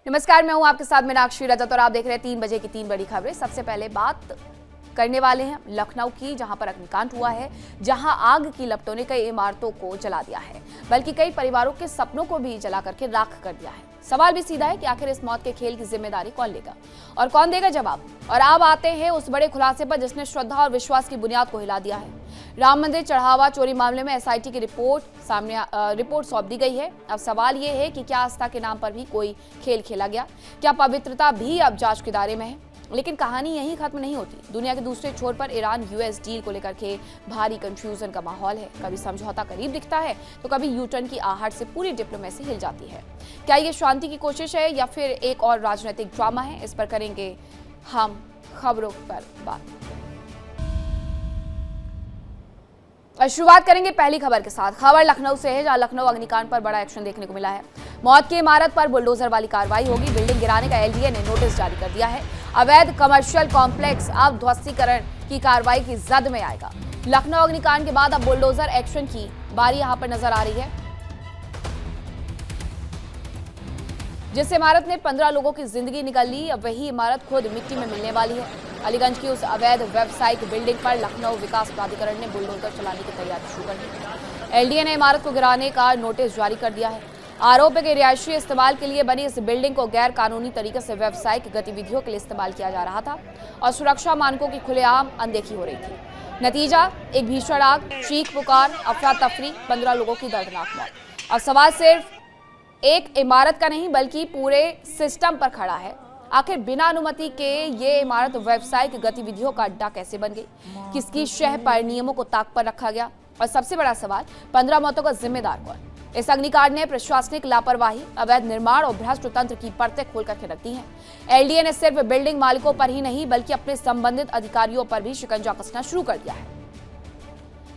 नमस्कार, मैं हूं आपके साथ मीनाक्षी रजत और आप देख रहे हैं 3 बजे की 3 बड़ी खबरें। सबसे पहले बात करने वाले हैं लखनऊ की, जहां पर अग्निकांड हुआ है, जहां आग की लपटों ने कई इमारतों को जला दिया है, बल्कि कई परिवारों के सपनों को भी जला करके राख कर दिया है। सवाल भी सीधा है कि आखिर इस मौत के खेल की जिम्मेदारी कौन लेगा और कौन देगा जवाब। और अब आते हैं उस बड़े खुलासे पर जिसने श्रद्धा और विश्वास की बुनियाद को हिला दिया है। राम मंदिर चढ़ावा चोरी मामले में एसआईटी की रिपोर्ट सौंप दी गई है। अब सवाल यह है कि क्या आस्था के नाम पर भी कोई खेल खेला गया, क्या पवित्रता भी अब जांच के दायरे में है। लेकिन कहानी यहीं खत्म नहीं होती। दुनिया के दूसरे छोर पर ईरान यूएस डील को लेकर के भारी कंफ्यूजन का माहौल है। कभी समझौता करीब दिखता है तो कभी यूटर्न की आहट से पूरी डिप्लोमेसी हिल जाती है। क्या ये शांति की कोशिश है या फिर एक और राजनीतिक ड्रामा है? इस पर करेंगे हम खबरों पर बात। शुरुआत करेंगे पहली खबर के साथ। खबर लखनऊ से है, जहां लखनऊ अग्निकांड पर बड़ा एक्शन देखने को मिला है। मौत की इमारत पर बुलडोजर वाली कार्रवाई होगी। बिल्डिंग गिराने का एलडीए ने नोटिस जारी कर दिया है। अवैध कमर्शियल कॉम्प्लेक्स अब ध्वस्तीकरण की कार्रवाई की जद में आएगा। लखनऊ अग्निकांड के बाद अब बुलडोजर एक्शन की बारी यहां पर नजर आ रही है। जिस इमारत ने 15 लोगों की जिंदगी निकाल ली, अब वही इमारत खुद मिट्टी में मिलने वाली है। अलीगंज की उस अवैध व्यावसायिक बिल्डिंग पर लखनऊ विकास प्राधिकरण ने बुलडोजर चलाने की तैयारी शुरू कर दी। एलडीए ने इमारत को गिराने का नोटिस जारी कर दिया है। आरोप है कि रिहायशी इस्तेमाल के लिए बनी इस बिल्डिंग को गैर कानूनी तरीके से व्यावसायिक गतिविधियों के लिए इस्तेमाल किया जा रहा था और सुरक्षा मानकों की खुलेआम अनदेखी हो रही थी। नतीजा, एक भीषण आग, चीख पुकार, अफरा तफरी, 15 लोगों की दर्दनाक मौत। अब सवाल सिर्फ एक इमारत का नहीं बल्कि पूरे सिस्टम पर खड़ा है। आखिर बिना अनुमति के ये इमारत व्यावसायिक गतिविधियों का अड्डा कैसे बन गई? किसकी शह पर नियमों को ताक पर रखा गया? और सबसे बड़ा सवाल, 15 मौतों का जिम्मेदार कौन? इस अग्निकांड ने प्रशासनिक लापरवाही, अवैध निर्माण और भ्रष्ट तंत्र की परतें खोल करके रख दी हैं। एलडीए ने सिर्फ बिल्डिंग मालिकों पर ही नहीं बल्कि अपने संबंधित अधिकारियों पर भी शिकंजा कसना शुरू कर दिया है।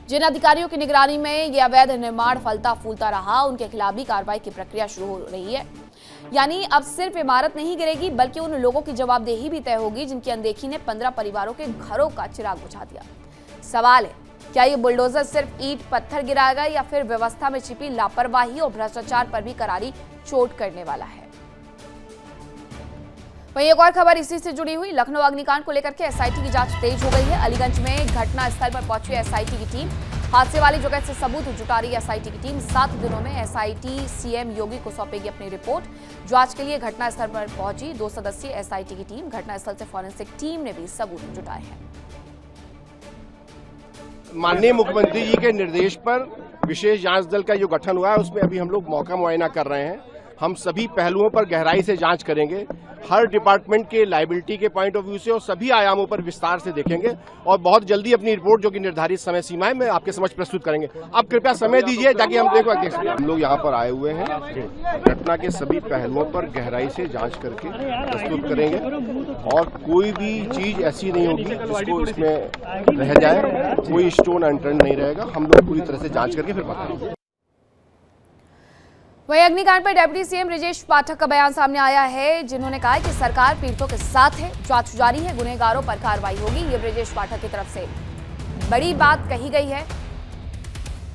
जिन अधिकारियों की निगरानी में ये अवैध निर्माण फलता फूलता रहा, उनके खिलाफ भी कार्रवाई की प्रक्रिया शुरू हो रही है। यानी अब सिर्फ इमारत नहीं गिरेगी बल्कि उन लोगों की जवाबदेही भी तय होगी जिनकी अनदेखी ने 15 परिवारों के घरों का चिराग बुझा दिया। सवाल है, क्या ये बुलडोजर सिर्फ ईंट पत्थर गिराएगा या फिर व्यवस्था में छिपी लापरवाही और भ्रष्टाचार पर भी करारी चोट करने वाला है? वहीं एक और खबर इसी से जुड़ी हुई। लखनऊ अग्निकांड को लेकर के एसआईटी की जांच तेज हो गई है। अलीगंज में घटना स्थल पर पहुंची एसआईटी की टीम। हादसे वाली जगह से सबूत जुटा रही एसआईटी की टीम। 7 दिनों में एसआईटी सीएम योगी को सौंपेगी अपनी रिपोर्ट। जांच के लिए घटना स्थल पर पहुंची 2 सदस्यीय एसआईटी की टीम। घटनास्थल से फॉरेंसिक टीम ने भी सबूत जुटाए हैं। माननीय मुख्यमंत्री जी के निर्देश पर विशेष जांच दल का जो गठन हुआ है, उसमें अभी हम लोग मौका मुआयना कर रहे हैं। हम सभी पहलुओं पर गहराई से जांच करेंगे, हर डिपार्टमेंट के लायबिलिटी के पॉइंट ऑफ व्यू से और सभी आयामों पर विस्तार से देखेंगे और बहुत जल्दी अपनी रिपोर्ट, जो कि निर्धारित समय सीमा में आपके समक्ष प्रस्तुत करेंगे। आप कृपया समय दीजिए ताकि हम देख सकें। हम लोग यहाँ पर आए हुए हैं, घटना के सभी पहलुओं पर गहराई से जांच करके प्रस्तुत करेंगे और कोई भी चीज ऐसी नहीं होगी जिसको इसमें रह जाए, कोई स्टोन अनटर्न नहीं रहेगा। हम लोग पूरी तरह से जांच करके फिर बताएंगे। वहीं अग्निकांड पर डिप्टी सीएम ब्रजेश पाठक का बयान सामने आया है, जिन्होंने कहा कि सरकार पीड़ितों के साथ है, जांच जारी है, गुनहगारों पर कार्रवाई होगी। ये ब्रजेश पाठक की तरफ से बड़ी बात कही गई है।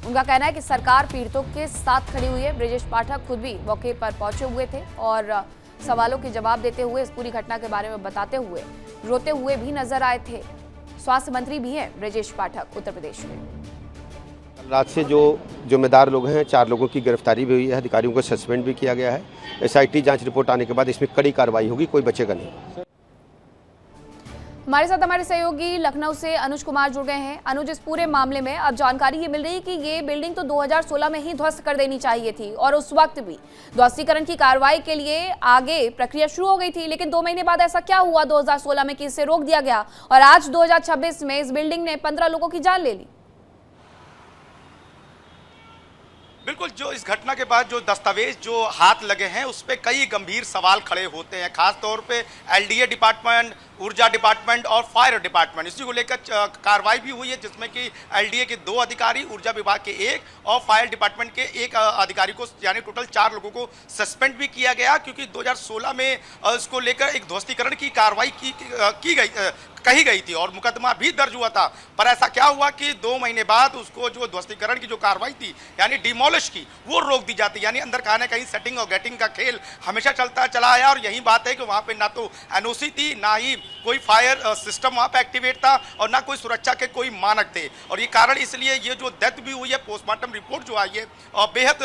उनका कहना है कि सरकार पीड़ितों के साथ खड़ी हुई है। ब्रजेश पाठक खुद भी मौके पर पहुंचे हुए थे और सवालों के जवाब देते हुए, इस पूरी घटना के बारे में बताते हुए, रोते हुए भी नजर आए थे। स्वास्थ्य मंत्री भी हैं ब्रजेश पाठक उत्तर प्रदेश के। रात से जो जिम्मेदार लोग हैं, 4 लोगों की गिरफ्तारी भी हुई है, अधिकारियों को सस्पेंड भी किया गया है। एसआईटी जांच रिपोर्ट आने के बाद इसमें कड़ी कार्रवाई होगी, कोई बचेगा नहीं। हमारे साथ हमारे सहयोगी लखनऊ से अनुज कुमार जुड़ गए हैं। अनुज, इस पूरे मामले में अब जानकारी ये मिल रही है कि ये बिल्डिंग तो 2016 में ही ध्वस्त कर देनी चाहिए थी और उस वक्त भी ध्वस्तीकरण की कार्रवाई के लिए आगे प्रक्रिया शुरू हो गई थी, लेकिन 2 महीने बाद ऐसा क्या हुआ 2016 में कि इसे रोक दिया गया और आज 2026 में इस बिल्डिंग ने 15 लोगों की जान ले ली? बिल्कुल, जो इस घटना के बाद जो दस्तावेज जो हाथ लगे हैं उस पर कई गंभीर सवाल खड़े होते हैं, खास तौर पे एलडीए डिपार्टमेंट, ऊर्जा डिपार्टमेंट और फायर डिपार्टमेंट, इसी को लेकर कार्रवाई भी हुई है, जिसमें कि एलडीए के 2 अधिकारी, ऊर्जा विभाग के 1 और फायर डिपार्टमेंट के 1 अधिकारी को, यानी टोटल 4 लोगों को सस्पेंड भी किया गया, क्योंकि 2016 में इसको लेकर एक ध्वस्तीकरण की कार्रवाई की गई कही गई थी और मुकदमा भी दर्ज हुआ था। पर ऐसा क्या हुआ कि 2 महीने बाद उसको जो ध्वस्तीकरण की जो कार्रवाई थी यानी डिमोलिश की, वो रोक दी जाती। यानी अंदर कहीं ना कहीं सेटिंग और गेटिंग का खेल हमेशा चलता चला आया। और यही बात है कि वहाँ पे ना तो एनओसी थी, ना ही कोई फायर सिस्टम वहाँ पे एक्टिवेट था और ना कोई सुरक्षा के कोई मानक थे। और ये कारण इसलिए ये जो डेथ भी हुई है, पोस्टमार्टम रिपोर्ट जो आई है बेहद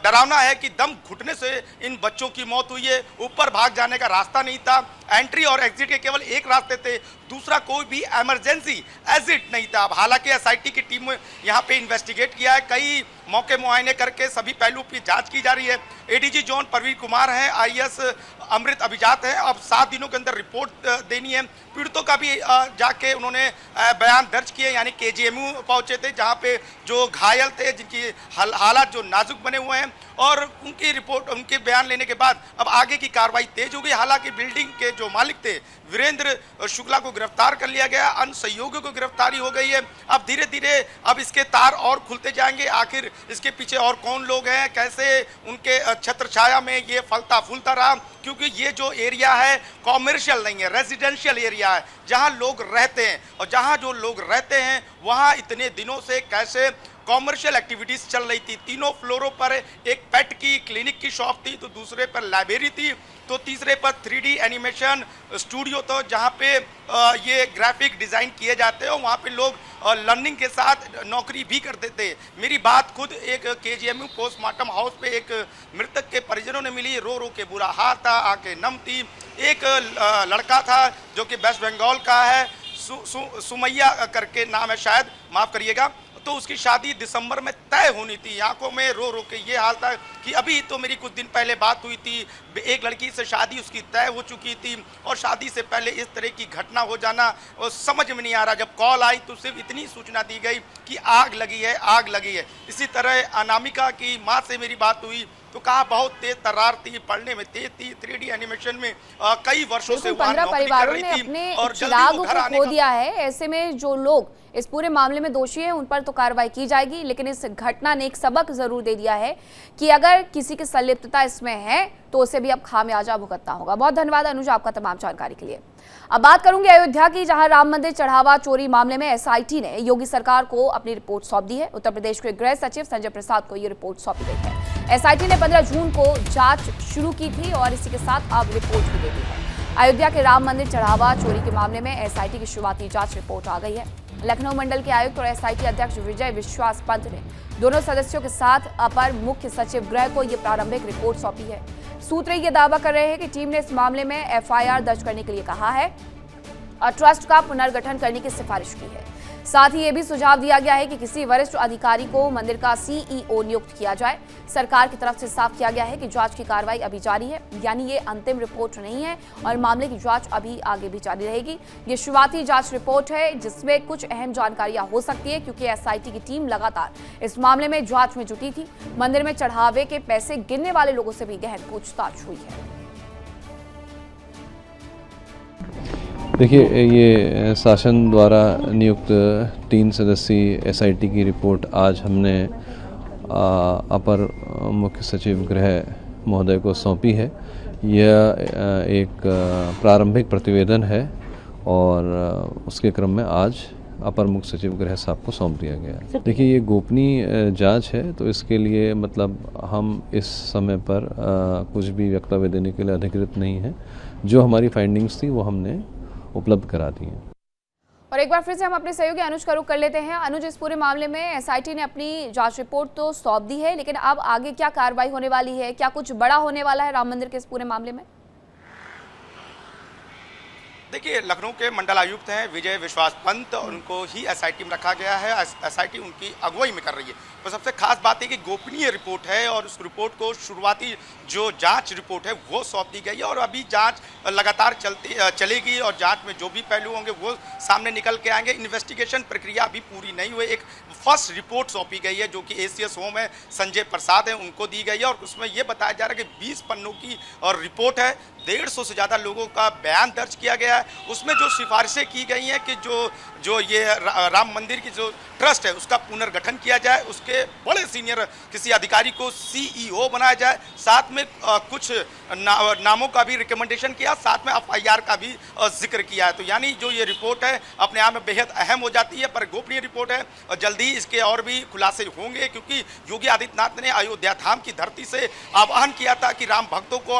डरावना है कि दम घुटने से इन बच्चों की मौत हुई है। ऊपर भाग जाने का रास्ता नहीं था, एंट्री और एग्जिट के केवल एक रास्ते थे, दूसरा कोई भी इमरजेंसी एग्जिट नहीं था। अब हालांकि एसआईटी की टीम यहाँ पे इन्वेस्टिगेट किया है, कई मौके मुआयने करके सभी पहलू की जांच की जा रही है। एडीजी जोन प्रवीण कुमार हैं, आईएएस अमृत अभिजात हैं। अब 7 दिनों के अंदर रिपोर्ट देनी है। पीड़ितों का भी जाके उन्होंने बयान दर्ज किए, यानी केजीएमयू पहुंचे थे जहां पे जो घायल थे, जिनकी हालात जो नाजुक बने हुए हैं, और उनकी रिपोर्ट, उनके बयान लेने के बाद अब आगे की कार्रवाई तेज हो गई। हालांकि बिल्डिंग के जो मालिक थे वीरेंद्र शुक्ला को गिरफ्तार कर लिया गया, अन्य सहयोगियों को गिरफ्तारी हो गई है। अब धीरे धीरे अब इसके तार और खुलते जाएंगे, आखिर इसके पीछे और कौन लोग हैं, कैसे उनके छत्र छाया में ये फलता फूलता रहा। क्योंकि ये जो एरिया है कॉमर्शियल नहीं है, रेजिडेंशियल एरिया है जहां लोग रहते हैं, और जहां जो लोग रहते हैं वहां इतने दिनों से कैसे कॉमर्शियल एक्टिविटीज चल रही थी। तीनों फ्लोरों पर एक पेट की क्लिनिक की शॉप थी, तो दूसरे पर लाइब्रेरी थी, तो तीसरे पर 3D एनिमेशन स्टूडियो था जहां पे ये ग्राफिक डिजाइन किए जाते हैं, और वहां पे लोग लर्निंग के साथ नौकरी भी करते थे। मेरी बात खुद एक केजीएमयू पोस्टमार्टम हाउस पे एक मृतक के परिजनों ने मिली, रो रो के बुरा हाल था, आंखें नम थी। एक लड़का था जो कि वेस्ट बंगाल का है, सुमैया करके नाम है शायद, माफ करिएगा, तो उसकी शादी दिसंबर में तय होनी थी। आंखों में रो रो के ये हाल था कि अभी तो मेरी कुछ दिन पहले बात हुई थी, एक लड़की से शादी उसकी तय हो चुकी थी, और शादी से पहले इस तरह की घटना हो जाना और समझ में नहीं आ रहा। जब कॉल आई तो सिर्फ इतनी सूचना दी गई कि आग लगी है, आग लगी है। इसी तरह अनामिका की माँ से मेरी बात हुई तो कहा बहुत तेज तर्रार थी, पढ़ने में तेज थी, 3D एनिमेशन में कई वर्षों से 15 परिवारों ने अपने चिराग को खो दिया है। ऐसे में जो लोग इस पूरे मामले में दोषी हैं उन पर तो कार्रवाई की जाएगी, लेकिन इस घटना ने एक सबक जरूर दे दिया है कि अगर किसी की संलिप्तता इसमें है तो उसे भी अब खामियाजा भुगतना होगा। बहुत धन्यवाद अनुज आपका तमाम जानकारी के लिए। अब बात करूंगी अयोध्या की, जहां राम मंदिर चढ़ावा चोरी मामले में एसआईटी ने योगी सरकार को अपनी रिपोर्ट सौंप दी है। उत्तर प्रदेश के गृह सचिव संजय प्रसाद को यह रिपोर्ट सौंपी गई है। एसआईटी ने 15 जून को जांच शुरू की थी और इसी के साथ अब रिपोर्ट भी दे दी है। अयोध्या के राम मंदिर चढ़ावा चोरी के मामले में एसआईटी की शुरुआती जांच रिपोर्ट आ गई है। लखनऊ मंडल के आयुक्त और एसआईटी अध्यक्ष विजय विश्वास पंत ने दोनों सदस्यों के साथ अपर मुख्य सचिव गृह को यह प्रारंभिक रिपोर्ट सौंपी है। सूत्र यह दावा कर रहे हैं कि टीम ने इस मामले में एफआईआर दर्ज करने के लिए कहा है और ट्रस्ट का पुनर्गठन करने की सिफारिश की है। साथ ही यह भी सुझाव दिया गया है कि किसी वरिष्ठ अधिकारी को मंदिर का सीईओ नियुक्त किया जाए। सरकार की तरफ से साफ किया गया है कि जांच की कार्रवाई अभी जारी है, यानी ये अंतिम रिपोर्ट नहीं है और मामले की जांच अभी आगे भी जारी रहेगी। ये शुरुआती जांच रिपोर्ट है जिसमें कुछ अहम जानकारियां हो सकती है, क्योंकि एसआईटी की टीम लगातार इस मामले में जांच में जुटी थी। मंदिर में चढ़ावे के पैसे गिनने वाले लोगों से भी गहन पूछताछ हुई है। देखिए, ये शासन द्वारा नियुक्त 3 सदस्यीय एसआईटी की रिपोर्ट आज हमने अपर मुख्य सचिव गृह महोदय को सौंपी है। यह एक प्रारंभिक प्रतिवेदन है और उसके क्रम में आज अपर मुख्य सचिव गृह साहब को सौंप दिया गया है। देखिए, ये गोपनीय जांच है, तो इसके लिए मतलब हम इस समय पर कुछ भी वक्तव्य देने के लिए अधिकृत नहीं है। जो हमारी फाइंडिंग्स थी वो हमने उपलब्ध करा दी है। और एक बार फिर से हम अपने सहयोगी अनुज का रुख कर लेते हैं। अनुज, इस पूरे मामले में एसआईटी ने अपनी जांच रिपोर्ट तो सौंप दी है, लेकिन अब आगे क्या कार्रवाई होने वाली है? क्या कुछ बड़ा होने वाला है राम मंदिर के इस पूरे मामले में? देखिए, लखनऊ के मंडल आयुक्त हैं विजय विश्वास पंत, और उनको ही एसआईटी में रखा गया है। एसआईटी उनकी अगुवाई में कर रही है। तो सबसे खास बात है कि गोपनीय रिपोर्ट है और उस रिपोर्ट को शुरुआती जो जांच रिपोर्ट है वो सौंप दी गई है, और अभी जांच लगातार चलेगी और जांच में जो भी पहलू होंगे वो सामने निकल के आएंगे। इन्वेस्टिगेशन प्रक्रिया अभी पूरी नहीं हुई। एक फर्स्ट रिपोर्ट सौंपी गई है जो कि एसीएस होम है, संजय प्रसाद है, उनको दी गई है, और उसमें ये बताया जा रहा है कि 20 पन्नों की और रिपोर्ट है 150 से ज़्यादा लोगों का बयान दर्ज किया गया है। उसमें जो सिफारिशें की गई हैं कि जो ये राम मंदिर की जो ट्रस्ट है उसका पुनर्गठन किया जाए, उसके बड़े सीनियर किसी अधिकारी को CEO बनाया जाए, साथ में कुछ नामों का भी रिकमेंडेशन किया, साथ में FIR का भी जिक्र किया है। तो यानी जो ये रिपोर्ट है अपने आप में बेहद अहम हो जाती है, पर गोपनीय रिपोर्ट है और जल्दी इसके और भी खुलासे होंगे, क्योंकि योगी आदित्यनाथ ने अयोध्या धाम की धरती से आह्वान किया था कि राम भक्तों को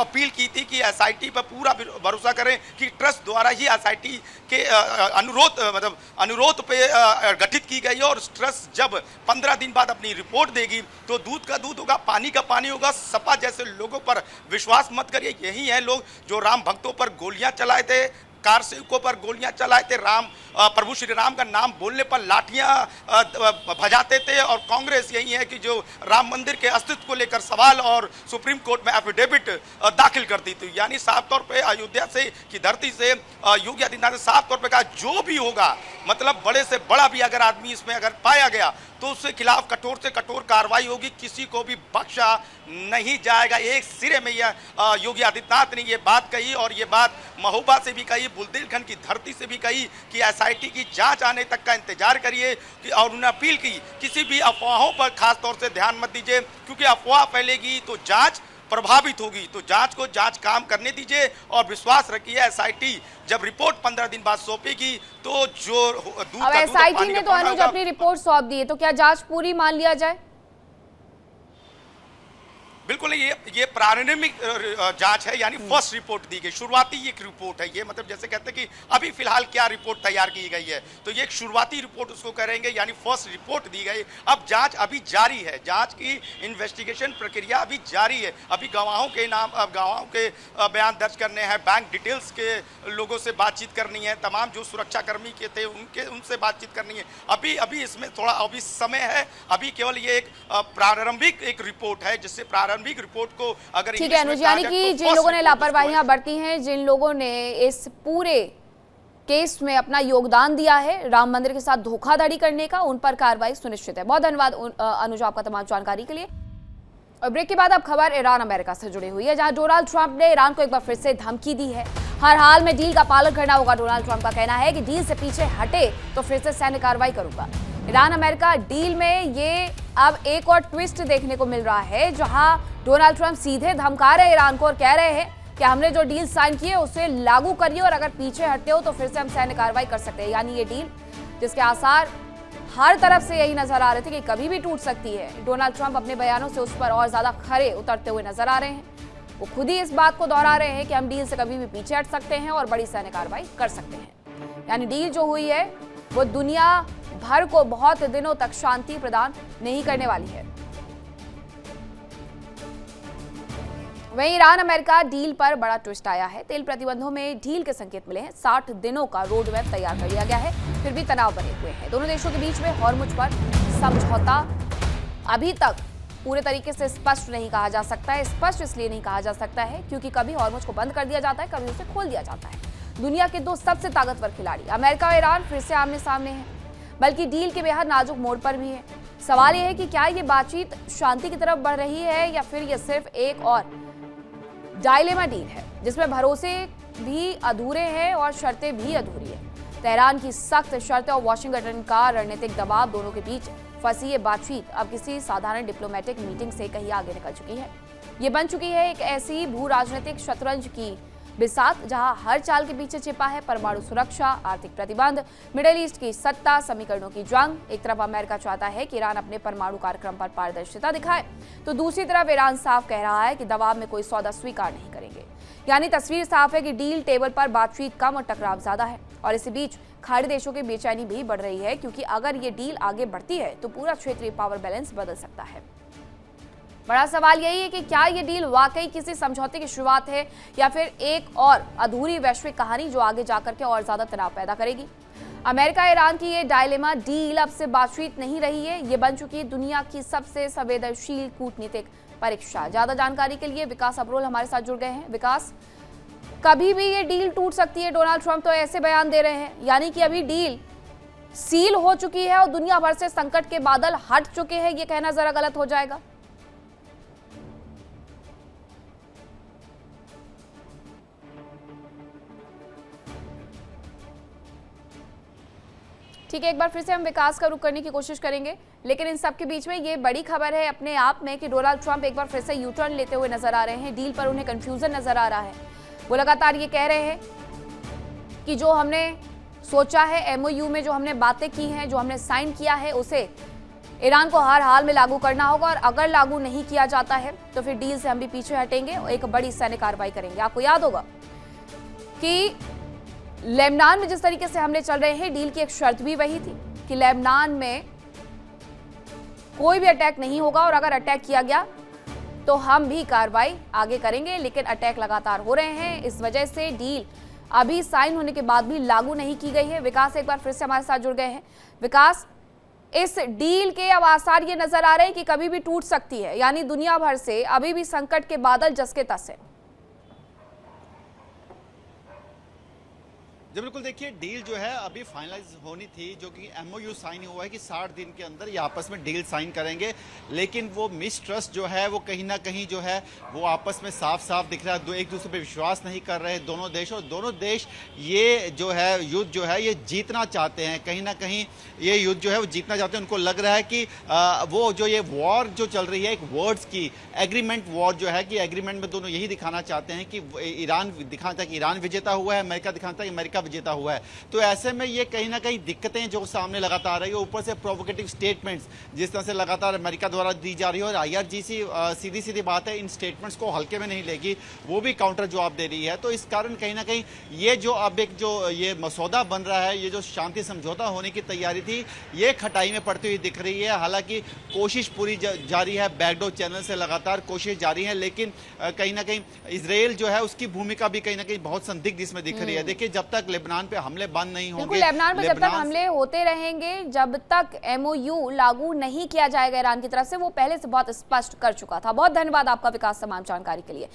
अपील की थी कि SIT पर पूरा भरोसा करें कि ट्रस्ट द्वारा ही SIT के अनुरोध पे गठित की गई है, और ट्रस्ट जब 15 दिन बाद अपनी रिपोर्ट देगी तो दूध का दूध होगा, पानी का पानी होगा। सपा जैसे लोगों पर विश्वास मत करिए। यही है लोग जो राम भक्तों पर गोलियां चलाए थे, कार सेवकों पर गोलियां चलाए थे, प्रभु श्री राम का नाम बोलने पर लाठियां भजाते थे। और कांग्रेस यही है कि जो राम मंदिर के अस्तित्व को लेकर सवाल और सुप्रीम कोर्ट में एफिडेविट दाखिल करती थी। यानी साफ तौर पे अयोध्या से की धरती से योगी आदित्यनाथ ने साफ तौर पे कहा जो भी होगा, मतलब बड़े से बड़ा भी अगर आदमी इसमें अगर पाया गया तो उसके खिलाफ कठोर से कठोर कार्रवाई होगी, किसी को भी बख्शा नहीं जाएगा। एक सिरे में यह योगी आदित्यनाथ ने ये बात कही, और ये बात महोबा से भी कही, बुंदेलखंड की धरती से भी कही कि SIT की जांच आने तक का इंतजार करिए, और उन्होंने अपील की किसी भी अफवाहों पर खास तौर से ध्यान मत दीजिए, क्योंकि अफवाह फैलेगी तो जांच प्रभावित होगी। तो जांच को जांच काम करने दीजिए और विश्वास रखिए SIT जब रिपोर्ट 15 दिन बाद सौंपेगी तो जो दूध अब SIT ने तो अनुज अपनी रिपोर्ट सौंप दी है, तो क्या जांच पूरी मान लिया जाए? बिल्कुल ये प्रारंभिक जांच है, यानी फर्स्ट रिपोर्ट दी गई, शुरुआती एक रिपोर्ट है ये। मतलब जैसे कहते हैं कि अभी फिलहाल क्या रिपोर्ट तैयार की गई है, तो ये एक शुरुआती रिपोर्ट उसको करेंगे, यानी फर्स्ट रिपोर्ट दी गई। अब जांच अभी जारी है, जांच की इन्वेस्टिगेशन प्रक्रिया अभी जारी है। अभी गवाहों के नाम, गवाहों के बयान दर्ज करने हैं, बैंक डिटेल्स के लोगों से बातचीत करनी है, तमाम जो सुरक्षाकर्मी के थे उनसे बातचीत करनी है। अभी इसमें थोड़ा अभी समय है, अभी केवल ये एक प्रारंभिक एक रिपोर्ट है, जिससे प्रारंभिक रिपोर्ट को अगर ठीक है अनुज, यानी कि जिन लोगों ने लापरवाहियां बरती हैं, जिन लोगों ने इस पूरे केस में अपना योगदान दिया है राम मंदिर के साथ धोखाधड़ी करने का, उन पर कार्रवाई सुनिश्चित है। बहुत धन्यवाद अनुज आपका तमाम जानकारी के लिए। और ब्रेक के बाद अब खबर ईरान अमेरिका से जुड़ी हुई है, जहां डोनाल्ड ट्रंप ने ईरान को एक बार फिर से धमकी दी है। हर हाल में डील का पालन करना होगा। डोनाल्ड ट्रंप का कहना है कि डील से पीछे हटे तो फिर से सैन्य कार्रवाई करूंगा। ईरान अमेरिका डील में ये अब एक और ट्विस्ट देखने को मिल रहा है, जहां डोनाल्ड ट्रंप सीधे धमका रहे हैं ईरान को और कह रहे हैं कि हमने जो डील साइन की है उसे लागू करिए, और अगर पीछे हटते हो तो फिर से हम सैन्य कार्रवाई कर सकते हैं। यानी ये डील जिसके आसार हर तरफ से यही नजर आ रहे थे कि कभी भी टूट सकती है। डोनाल्ड ट्रंप अपने बयानों से उस पर और ज्यादा खरे उतरते हुए नजर आ रहे हैं। वो खुद ही इस बात को दोहरा रहे हैं कि हम डील से कभी भी पीछे हट सकते हैं और बड़ी सैन्य कार्रवाई कर सकते हैं। यानी डील जो हुई है वो दुनिया भर को बहुत दिनों तक शांति प्रदान नहीं करने वाली है। वहीं ईरान अमेरिका डील पर बड़ा ट्विस्ट आया है। तेल प्रतिबंधों में ढील के संकेत मिले हैं। 60 दिनों का रोड मैप तैयार कर लिया गया है, फिर भी तनाव बने हुए हैं। दोनों देशों के बीच में हॉर्मुज पर समझौता अभी तक पूरे तरीके से स्पष्ट नहीं कहा जा सकता है। स्पष्ट इसलिए नहीं कहा जा सकता है क्योंकि कभी हॉर्मुज को बंद कर दिया जाता है, कभी उसे खोल दिया जाता है। दुनिया के दो सबसे ताकतवर खिलाड़ी अमेरिका और ईरान फिर से आमने सामने हैं, बल्कि डील के बेहद नाजुक मोड़ पर भी है। सवाल यह है कि क्या ये बातचीत शांति की तरफ बढ़ रही है या फिर यह सिर्फ एक और डायलेमा डील है जिसमें भरोसे भी अधूरे हैं और शर्तें भी अधूरी है। तेहरान की सख्त शर्तें और वॉशिंगटन का रणनीतिक दबाव, दोनों के बीच फंसी ये बातचीत अब किसी साधारण डिप्लोमेटिक मीटिंग से कहीं आगे निकल चुकी है। ये बन चुकी है एक ऐसी भू राजनीतिक शतरंज की बिसात जहां हर चाल के पीछे छिपा है परमाणु सुरक्षा, आर्थिक प्रतिबंध, मिडिल ईस्ट की सत्ता, समीकरणों की जंग। एक तरफ अमेरिका चाहता है कि ईरान अपने परमाणु कार्यक्रम पर पारदर्शिता दिखाए, तो दूसरी तरफ ईरान साफ कह रहा है कि दबाव में कोई सौदा स्वीकार नहीं करेंगे। यानी तस्वीर साफ है कि डील टेबल पर बातचीत कम और टकराव ज्यादा है। और इसी बीच खाड़ी देशों की बेचैनी भी बढ़ रही है, क्योंकि अगर ये डील आगे बढ़ती है तो पूरा क्षेत्रीय पावर बैलेंस बदल सकता है। बड़ा सवाल यही है कि क्या ये डील वाकई किसी समझौते की शुरुआत है या फिर एक और अधूरी वैश्विक कहानी जो आगे जाकर के और ज्यादा तनाव पैदा करेगी। अमेरिका ईरान की ये डायलेमा डील अब से बातचीत नहीं रही है, ये बन चुकी है दुनिया की सबसे संवेदनशील कूटनीतिक परीक्षा। ज्यादा जानकारी के लिए विकास अब्रोल हमारे साथ जुड़ गए हैं। विकास, कभी भी ये डील टूट सकती है, डोनाल्ड ट्रंप तो ऐसे बयान दे रहे हैं, यानी कि अभी डील सील हो चुकी है और दुनिया भर से संकट के बादल हट चुके हैं, ये कहना जरा गलत हो जाएगा? ठीक है, एक बार फिर से हम विकास का रुख करने की कोशिश करेंगे, लेकिन इन सब के बीच में ये बड़ी खबर है अपने आप में कि डोनाल्ड ट्रंप एक बार फिर से यू टर्न लेते हुए नजर आ रहे हैं। डील पर उन्हें कंफ्यूजन नजर आ रहा है। वो लगातार ये कह रहे हैं कि जो हमने सोचा है, एमओयू में जो हमने बातें की हैं, जो हमने साइन किया है, उसे ईरान को हर हाल में लागू करना होगा और अगर लागू नहीं किया जाता है तो फिर डील से हम भी पीछे हटेंगे और एक बड़ी सैन्य कार्रवाई करेंगे। आपको याद होगा कि लेबनान में जिस तरीके से हमले चल रहे हैं, डील की एक शर्त भी वही थी कि लेबनान में कोई भी अटैक नहीं होगा और अगर अटैक किया गया तो हम भी कार्रवाई आगे करेंगे। लेकिन अटैक लगातार हो रहे हैं, इस वजह से डील अभी साइन होने के बाद भी लागू नहीं की गई है। विकास एक बार फिर से हमारे साथ जुड़ गए हैं। विकास, इस डील के अब आसार ये नजर आ रहे हैं कि कभी भी टूट सकती है, यानी दुनिया भर से अभी भी संकट के बादल जस के तस है। जी बिल्कुल, देखिए डील जो है अभी फाइनलाइज होनी थी, जो कि एमओयू साइन हुआ है कि 60 दिन के अंदर ये आपस में डील साइन करेंगे, लेकिन वो मिसट्रस्ट जो है वो कहीं ना कहीं जो है वो आपस में साफ साफ दिख रहा है। एक दूसरे पे विश्वास नहीं कर रहे दोनों देश, और दोनों देश ये जो है युद्ध जो है ये जीतना चाहते हैं। कहीं ना कहीं ये युद्ध जो है वो जीतना चाहते हैं। उनको लग रहा है कि वो जो ये वॉर जो चल रही है, एक वर्ड्स की एग्रीमेंट वॉर जो है, कि एग्रीमेंट में दोनों यही दिखाना चाहते हैं कि ईरान दिखाता है कि ईरान विजेता हुआ है, अमेरिका दिखाता है कि अमेरिका विजेता हुआ है। तो ऐसे में ये कहीं ना कहीं दिक्कतें जो सामने लगातार आ रही है, ऊपर से प्रोवोकेटिव स्टेटमेंट्स जिस तरह से लगातार अमेरिका द्वारा दी जा रही है, और आईआरजीसी सीधी सीधी बात है इन स्टेटमेंट्स को हल्के में नहीं लेगी, वो भी काउंटर जवाब दे रही है। तो इस कारण कहीं ना कहीं ये जो अब एक जो ये मसौदा बन रहा है, ये जो शांति समझौता होने की तैयारी थी, ये खटाई में पड़ती हुई दिख रही है। हालांकि कोशिश पूरी जारी है, बैकडोर चैनल से लगातार कोशिश जारी है, लेकिन कहीं ना कहीं इजराइल जो है उसकी भूमिका भी कहीं ना कहीं बहुत संदिग्ध इसमें दिख रही है। देखिए, जब तक लेबनान पे हमले बंद नहीं होंगे, लेबनान में जब तक हमले होते रहेंगे, जब तक एमओयू लागू नहीं किया जाएगा ईरान की तरफ से, वो पहले से बहुत स्पष्ट कर चुका था। बहुत धन्यवाद आपका विकास, तमाम जानकारी के लिए।